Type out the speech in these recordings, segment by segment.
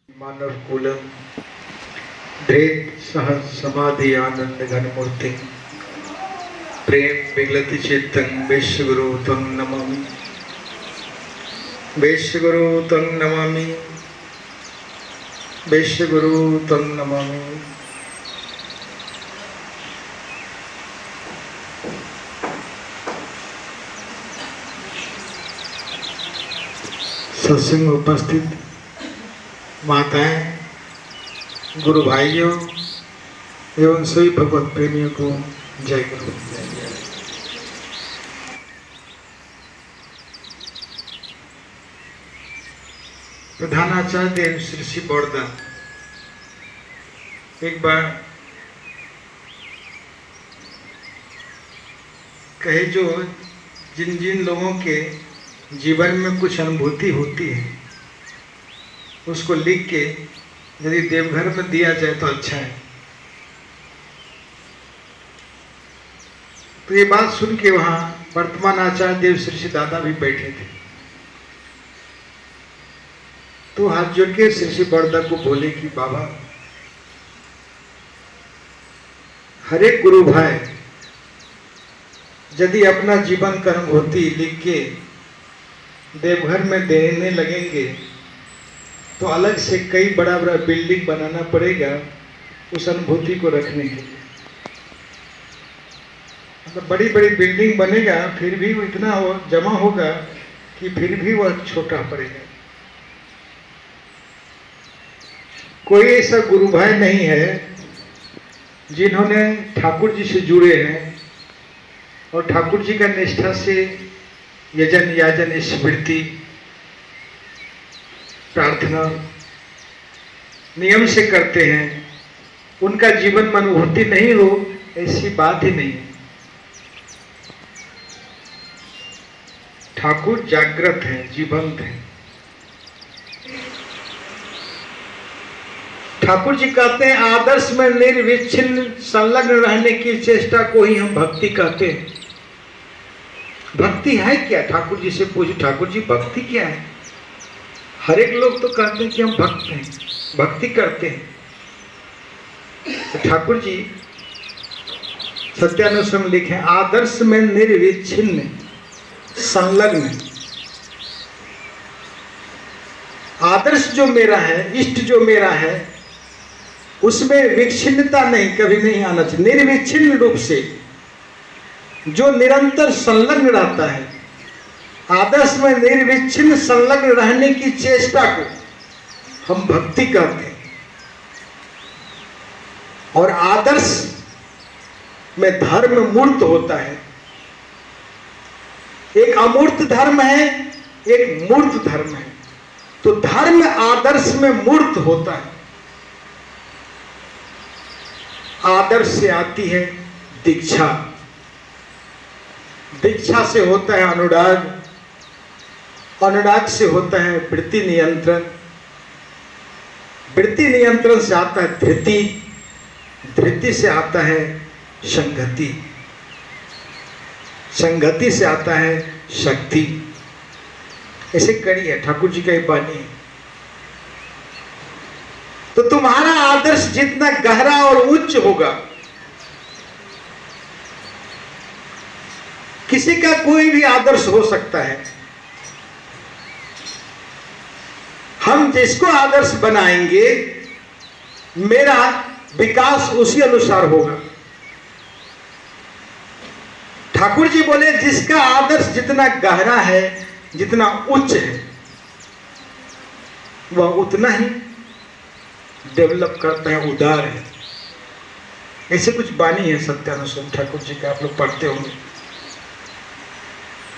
मानव coulomb ध्रेत सहज समाधि आनंद घन मूर्ति प्रेम विगलति चित्तं विश्वगुरु तं नमामि विश्वगुरु तं नमामि विश्वगुरु तं नमामि। सत्संग में उपस्थित माताएं, गुरु भाइयों एवं सभी भगवत प्रेमियों को जय गुरु। प्रधानाचार्य देव श्री श्री बड़ौदा एक बार कहे, जो जिन जिन लोगों के जीवन में कुछ अनुभूति होती है उसको लिख के यदि देवघर में दिया जाए तो अच्छा है। तो ये बात सुन के वहाँ वर्तमान आचार्य देव श्री श्री दादा भी बैठे थे। तो हाथ जोड़ के श्री श्री बड़ौदा को बोले कि बाबा, हर एक गुरु भाई यदि अपना जीवन कर्म होती लिख के देवघर में देने लगेंगे तो अलग से कई बड़ा बड़ा बिल्डिंग बनाना पड़ेगा उस अनुभूति को रखने के लिए। मतलब बड़ी बड़ी बिल्डिंग बनेगा फिर भी वो इतना जमा होगा कि फिर भी वह छोटा पड़ेगा। कोई ऐसा गुरु भाई नहीं है जिन्होंने ठाकुर जी से जुड़े हैं और ठाकुर जी का निष्ठा से यजन याजन स्मृति प्रार्थना नियम से करते हैं, उनका जीवन में अनुभूति नहीं हो, ऐसी बात ही नहीं है। ठाकुर जागृत है, जीवंत है। ठाकुर जी कहते हैं आदर्श में निर्विच्छिन्न संलग्न रहने की चेष्टा को ही हम भक्ति कहते हैं। भक्ति है क्या? ठाकुर जी से पूछे, ठाकुर जी भक्ति क्या है? हर एक लोग तो कहते हैं कि हम भक्त हैं, भक्ति करते हैं। तो ठाकुर जी सत्यानुसम लिखे, आदर्श में निर्विच्छिन्न संलग्न। आदर्श जो मेरा है, इष्ट जो मेरा है, उसमें विच्छिन्नता नहीं, कभी नहीं आना चाहिए। निर्विच्छिन्न रूप से जो निरंतर संलग्न रहता है, आदर्श में निर्विच्छिन्न संलग्न रहने की चेष्टा को हम भक्ति कहते हैं। और आदर्श में धर्म मूर्त होता है। एक अमूर्त धर्म है, एक मूर्त धर्म है। तो धर्म आदर्श में मूर्त होता है। आदर्श से आती है दीक्षा, दीक्षा से होता है अनुराग, अनुराग से होता है वृत्ति नियंत्रण, वृत्ति नियंत्रण से आता है धृति, धृति से आता है संगति, संगति से आता है शक्ति। ऐसे कड़ी है, ठाकुर जी का एक वाणी है। तो तुम्हारा आदर्श जितना गहरा और उच्च होगा, किसी का कोई भी आदर्श हो सकता है, हम जिसको आदर्श बनाएंगे मेरा विकास उसी अनुसार होगा। ठाकुर जी बोले जिसका आदर्श जितना गहरा है, जितना उच्च है, वह उतना ही डेवलप करता है, उदार है। ऐसे कुछ बानी है सत्यानुसम ठाकुर जी का, आप लोग पढ़ते होंगे।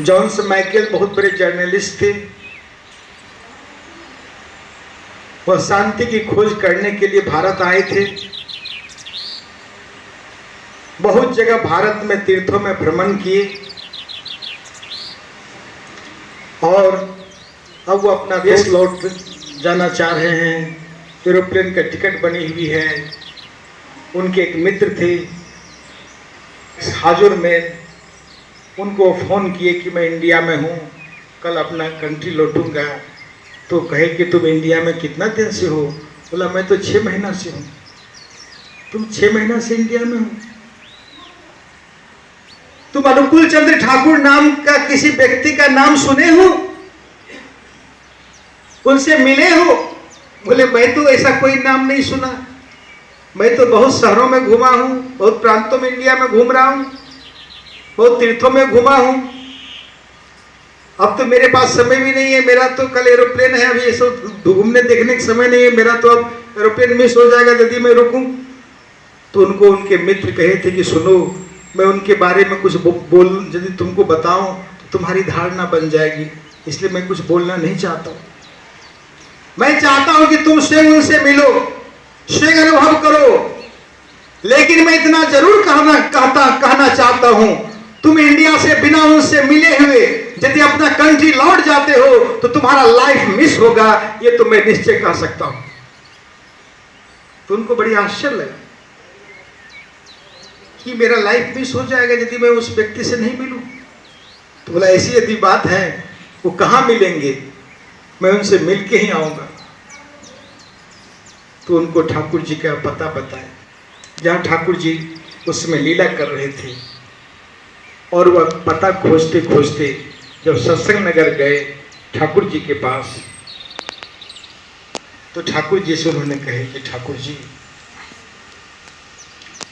जॉन्स माइकल बहुत बड़े जर्नलिस्ट थे। वह शांति की खोज करने के लिए भारत आए थे। बहुत जगह भारत में तीर्थों में भ्रमण किए और अब वो अपना देश लौट जाना चाह रहे हैं। एरोप्लेन का टिकट बनी हुई है। उनके एक मित्र थे हाजुर में, उनको फ़ोन किए कि मैं इंडिया में हूँ, कल अपना कंट्री लौटूंगा। तो कहे कि तुम इंडिया में कितना दिन से हो? बोला मैं तो 6 महीना से हूँ। तुम 6 महीना से इंडिया में हो? तुम अनुकूल चंद्र ठाकुर नाम का किसी व्यक्ति का नाम सुने हो? उनसे मिले हो? बोले मैं तो ऐसा कोई नाम नहीं सुना। मैं तो बहुत शहरों में घूमा हूँ, बहुत प्रांतों में इंडिया में घूम रहा हूँ, बहुत तीर्थों में घूमा हूँ। अब तो मेरे पास समय भी नहीं है, मेरा तो कल एरोप्लेन है, अभी ये सब घूमने देखने का समय नहीं है मेरा, तो अब एरोप्लेन मिस हो जाएगा यदि मैं रुकूं। तो उनको उनके मित्र कहे थे कि सुनो, मैं उनके बारे में कुछ बोल यदि तुमको बताऊं तो तुम्हारी धारणा बन जाएगी, इसलिए मैं कुछ बोलना नहीं चाहता हूं। मैं चाहता हूं कि तुम स्वयं उनसे मिलो, स्वयं अनुभव करो। लेकिन मैं इतना जरूर कहना चाहता हूं, तुम इंडिया से बिना उनसे मिले हुए यदि अपना कंट्री लौट जाते हो तो तुम्हारा लाइफ मिस होगा, ये तो मैं निश्चय कह सकता हूं। तो उनको बड़ी आश्चर्य लगा कि मेरा लाइफ मिस हो जाएगा यदि मैं उस व्यक्ति से नहीं मिलूं। तो बोला ऐसी यदि बात है, वो कहाँ मिलेंगे? मैं उनसे मिल के ही आऊंगा। तो उनको ठाकुर जी का पता बताया, जहाँ ठाकुर जी उसमें लीला कर रहे थे। और वह पता खोजते खोजते जब सत्संग नगर गए ठाकुर जी के पास, तो ठाकुर जी से उन्होंने कहे कि ठाकुर जी,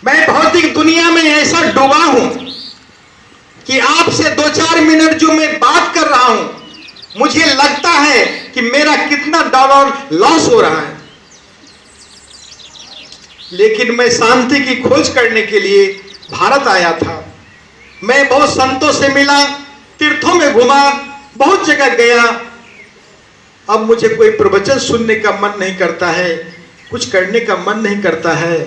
मैं भौतिक दुनिया में ऐसा डूबा हूं कि आपसे 2-4 मिनट जो मैं बात कर रहा हूं, मुझे लगता है कि मेरा कितना डॉलर लॉस हो रहा है। लेकिन मैं शांति की खोज करने के लिए भारत आया था। मैं बहुत संतों से मिला, तीर्थों में घूमा, बहुत जगह गया। अब मुझे कोई प्रवचन सुनने का मन नहीं करता है, कुछ करने का मन नहीं करता है।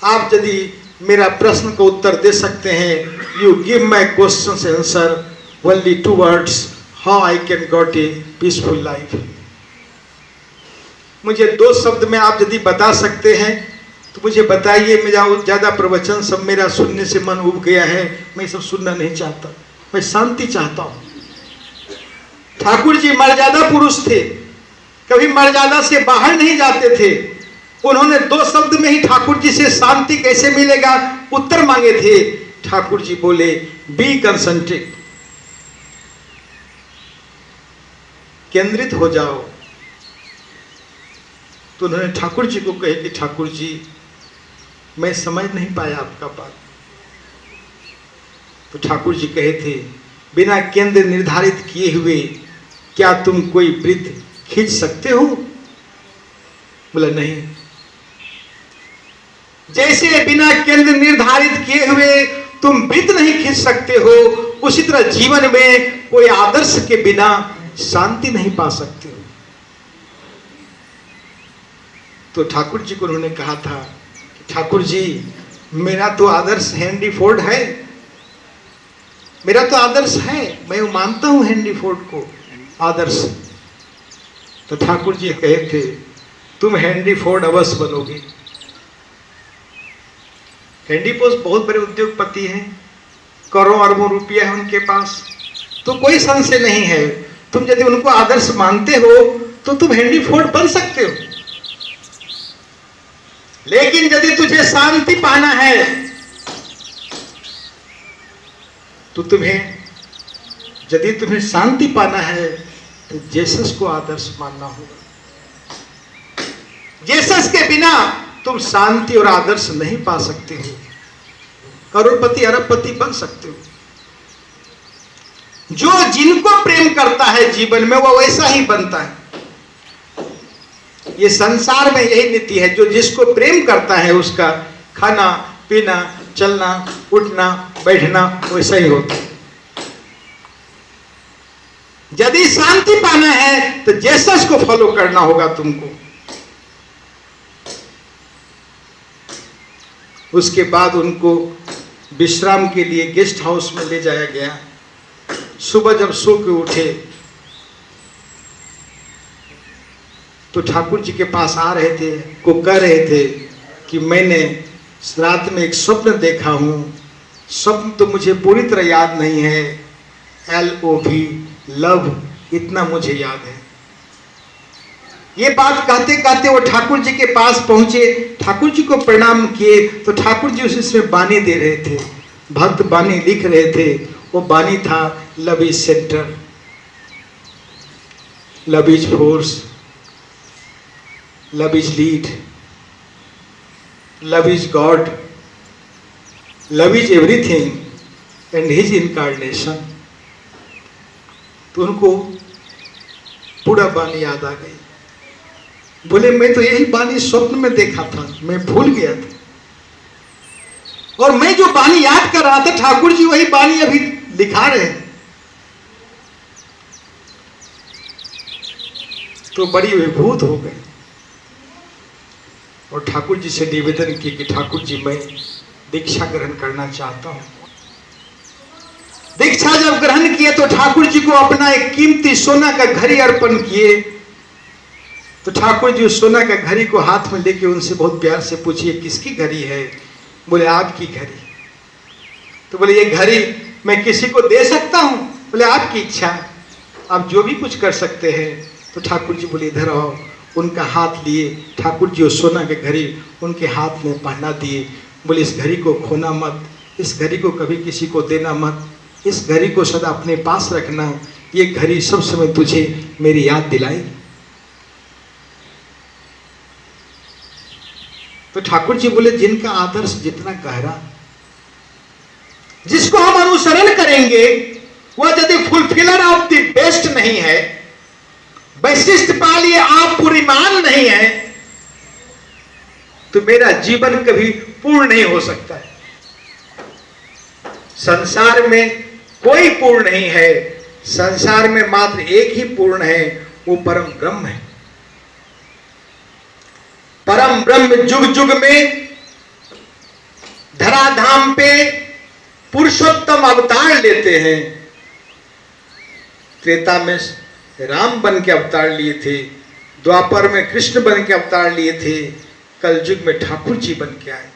आप यदि मेरा प्रश्न का उत्तर दे सकते हैं, you give my question answer only 2 words, how I can got a peaceful life. मुझे 2 शब्द में आप यदि बता सकते हैं तो मुझे बताइए। मेरा ज़्यादा प्रवचन सब मेरा सुनने से मन उब गया है, मैं सब सुनना नहीं चाहता, मैं शांति चाहता हूँ। ठाकुर जी मर्यादा पुरुष थे, कभी मर्यादा से बाहर नहीं जाते थे। उन्होंने 2 शब्द में ही ठाकुर जी से शांति कैसे मिलेगा उत्तर मांगे थे। ठाकुर जी बोले बी कंसंट्रेट, केंद्रित हो जाओ। तो उन्होंने ठाकुर जी को कहे कि ठाकुर जी, मैं समझ नहीं पाया आपका बात। तो ठाकुर जी कहे थे, बिना केंद्र निर्धारित किए हुए क्या तुम कोई वृत्त खींच सकते हो? बोला नहीं। जैसे बिना केंद्र निर्धारित किए हुए तुम वृत्त नहीं खींच सकते हो, उसी तरह जीवन में कोई आदर्श के बिना शांति नहीं पा सकते हो। तो ठाकुर जी को उन्होंने कहा था, ठाकुर जी, मेरा तो आदर्श हेनरी फोर्ड है, मेरा तो आदर्श है, मैं मानता हूं हेनरी फोर्ड को आदर्श। तो ठाकुर जी कहे थे, तुम हेनरी फोर्ड अवश्य बनोगे। हेनरी फोर्ड बहुत बड़े उद्योगपति हैं, करोड़ों अरबों रुपया है उनके पास, तो कोई संशय नहीं है। तुम यदि उनको आदर्श मानते हो तो तुम हेनरी फोर्ड बन सकते हो। लेकिन यदि तुझे शांति पाना है तो यदि तुम्हें शांति पाना है तो जेसस को आदर्श मानना होगा। जेसस के बिना तुम शांति और आदर्श नहीं पा सकते हो। करोड़पति अरबपति बन सकते हो। जो जिनको प्रेम करता है जीवन में वो वैसा ही बनता है। ये संसार में यही नीति है, जो जिसको प्रेम करता है उसका खाना पीना चलना उठना बैठना वैसा ही होता है। यदि शांति पाना है तो जेसस को फॉलो करना होगा तुमको। उसके बाद उनको विश्राम के लिए गेस्ट हाउस में ले जाया गया। सुबह जब सो के उठे तो ठाकुर जी के पास आ रहे थे, को कह रहे थे कि मैंने रात में एक स्वप्न देखा हूँ। स्वप्न तो मुझे पूरी तरह याद नहीं है, LOV लव इतना मुझे याद है। ये बात कहते कहते वो ठाकुर जी के पास पहुंचे, ठाकुर जी को प्रणाम किए तो ठाकुर जी उसमें बानी दे रहे थे, भक्त बानी लिख रहे थे। वो बानी था love is centre, love is force, love is lead, love is God, love is everything and his incarnation. तो उनको पूरा बानी याद आ गई। बोले मैं तो यही बानी स्वप्न में देखा था, मैं भूल गया था, और मैं जो बानी याद कर रहा था ठाकुर जी वही बानी अभी लिखा रहे हैं। तो बड़ी विभूत हो गए और ठाकुर जी से निवेदन किए कि ठाकुर जी मैं दीक्षा ग्रहण करना चाहता हूं। दीक्षा जब ग्रहण किए तो ठाकुर जी को अपना एक कीमती सोना का घड़ी अर्पण किए। तो ठाकुर जी उस सोना का घड़ी को हाथ में लेके उनसे बहुत प्यार से पूछिए किसकी घड़ी है? बोले आपकी घड़ी। तो बोले ये घड़ी मैं किसी को दे सकता हूं? बोले आपकी इच्छा, आप जो भी कुछ कर सकते हैं। तो ठाकुर जी बोले इधर आओ। उनका हाथ लिए ठाकुर जी उस सोना के घड़ी उनके हाथ में पहना दिए। बोले इस घड़ी को खोना मत, इस घड़ी को कभी किसी को देना मत, इस घड़ी को सदा अपने पास रखना। ये घड़ी सब समय तुझे मेरी याद दिलाएगी। तो ठाकुर जी बोले जिनका आदर्श जितना गहरा, जिसको हम अनुसरण करेंगे वह यदि फुलफिलर ऑफ द बेस्ट नहीं है, वैशिष्ट पालिए आप पूर्णिमान नहीं है, तो मेरा जीवन कभी पूर्ण नहीं हो सकता है। संसार में कोई पूर्ण नहीं है, संसार में मात्र एक ही पूर्ण है, वो परम ब्रह्म है। परम ब्रह्म जुग जुग में धराधाम पे पुरुषोत्तम अवतार लेते हैं। त्रेता में राम बन के अवतार लिए थे, द्वापर में कृष्ण बन के अवतार लिए थे, कलयुग में ठाकुर जी बन के आए।